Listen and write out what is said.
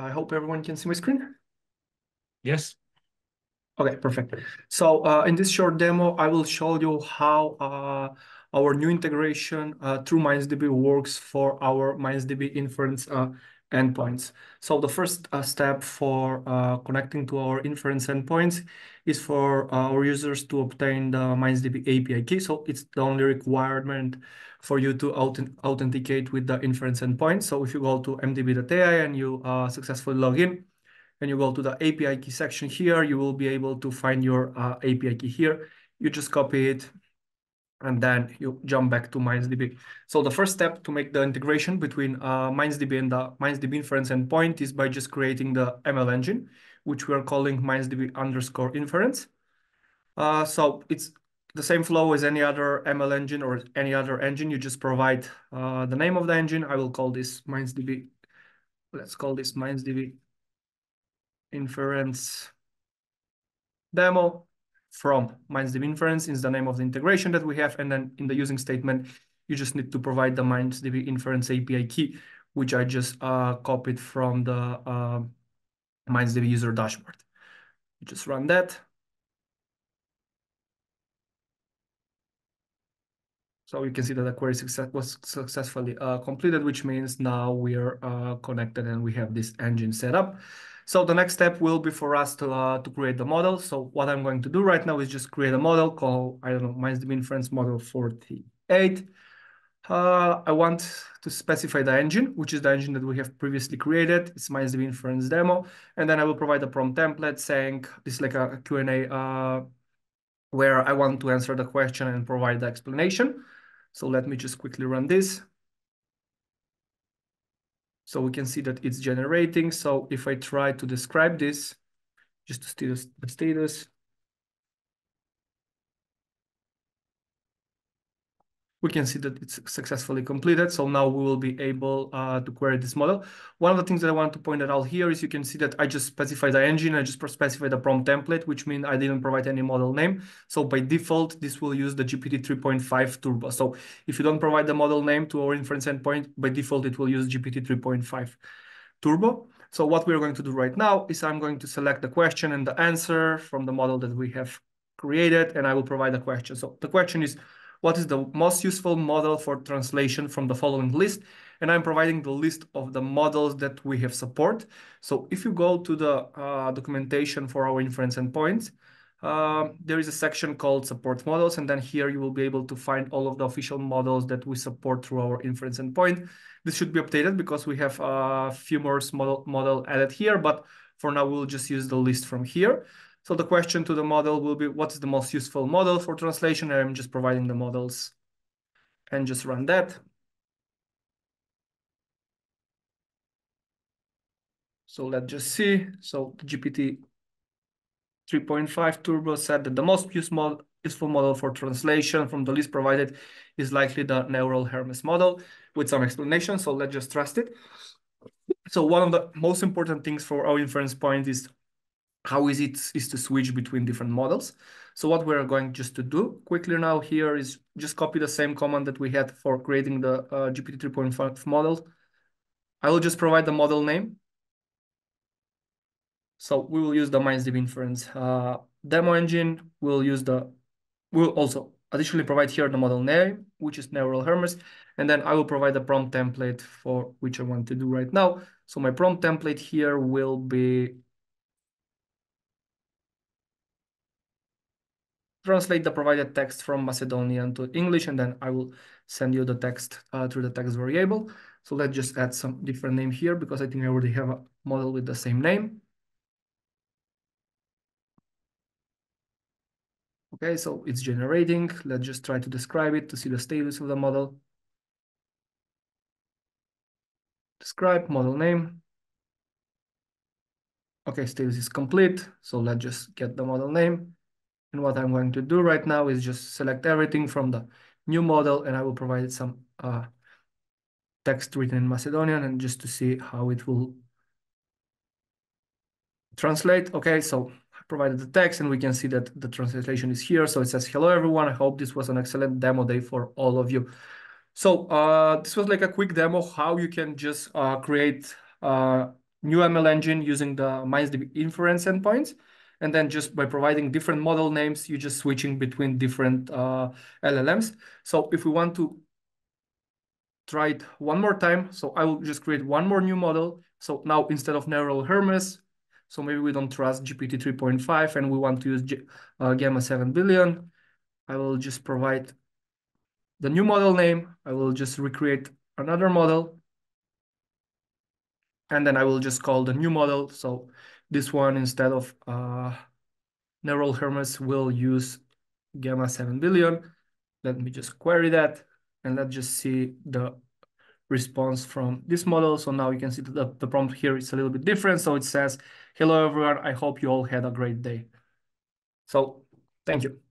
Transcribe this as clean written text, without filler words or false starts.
I hope everyone can see my screen. Yes. Okay, perfect. So in this short demo, I will show you how our new integration through MindsDB works for our MindsDB inference endpoints. So the first step for connecting to our inference endpoints is for our users to obtain the MindsDB API key. So it's the only requirement for you to authenticate with the inference endpoint. So if you go to mdb.ai and you successfully log in, and you go to the API key section here, you will be able to find your API key here. You just copy it and then you jump back to MindsDB. So the first step to make the integration between MindsDB and the MindsDB inference endpoint is by just creating the ML engine, which we are calling MindsDB_inference. So it's the same flow as any other ML engine or any other engine. You just provide the name of the engine. I will call this MindsDB. Let's call this MindsDB Inference Demo from MindsDB Inference is the name of the integration that we have. And then in the using statement, you just need to provide the MindsDB Inference API key, which I just copied from the MindsDB user dashboard. You just run that. So you can see that the query was successfully completed, which means now we are connected and we have this engine set up. So the next step will be for us to create the model. So what I'm going to do right now is just create a model called, I don't know, MindsDB Inference Model 48. I want to specify the engine, which is the engine that we have previously created. It's MindsDB Inference Demo. And then I will provide a prompt template saying this is like a Q&A where I want to answer the question and provide the explanation. So let me just quickly run this. So we can see that it's generating. So if I try to describe this, just to see the status, we can see that it's successfully completed. So now we will be able to query this model. One of the things that I want to point out here is you can see that I just specify the engine. I just specify the prompt template, which means I didn't provide any model name. So by default, this will use the GPT 3.5 turbo. So if you don't provide the model name to our inference endpoint, by default, it will use GPT 3.5 turbo. So what we're going to do right now is I'm going to select the question and the answer from the model that we have created, and I will provide the question. So the question is, what is the most useful model for translation from the following list? And I'm providing the list of the models that we have support. So if you go to the documentation for our inference endpoints, there is a section called support models. And then here you will be able to find all of the official models that we support through our inference endpoint. This should be updated because we have a few more model added here, but for now, we'll just use the list from here. So the question to the model will be, what is the most useful model for translation? And I'm just providing the models and just run that. So let's just see. So the GPT 3.5 Turbo said that the most useful model for translation from the list provided is likely the neural Hermes model with some explanation. So let's just trust it. So one of the most important things for our inference point is how easy it is to switch between different models. So what we're going just to do quickly now here is just copy the same command that we had for creating the GPT 3.5 model. I will just provide the model name. So we will use the MindsDB Inference demo engine. We'll also additionally provide here the model name, which is Neural Hermes. And then I will provide the prompt template for which I want to do right now. So my prompt template here will be translate the provided text from Macedonian to English, and then I will send you the text through the text variable. So let's just add some different name here because I think I already have a model with the same name. Okay, so it's generating. Let's just try to describe it to see the status of the model. Describe model name. Okay, status is complete. So let's just get the model name. And what I'm going to do right now is just select everything from the new model, and I will provide some text written in Macedonian and just to see how it will translate. Okay, so I provided the text and we can see that the translation is here. So it says, hello, everyone. I hope this was an excellent demo day for all of you. So this was like a quick demo how you can just create new ML engine using the MindsDB Inference Endpoints. And then just by providing different model names, you're just switching between different LLMs. So if we want to try it one more time, so I will just create one more new model. So now instead of neural Hermes, so maybe we don't trust GPT 3.5 and we want to use Gamma 7 billion. I will just provide the new model name. I will just recreate another model. And then I will just call the new model. So this one, instead of neural Hermes, will use Gamma 7 billion. Let me just query that. And let's just see the response from this model. So now you can see that the prompt here is a little bit different. So it says, hello, everyone. I hope you all had a great day. So thank you.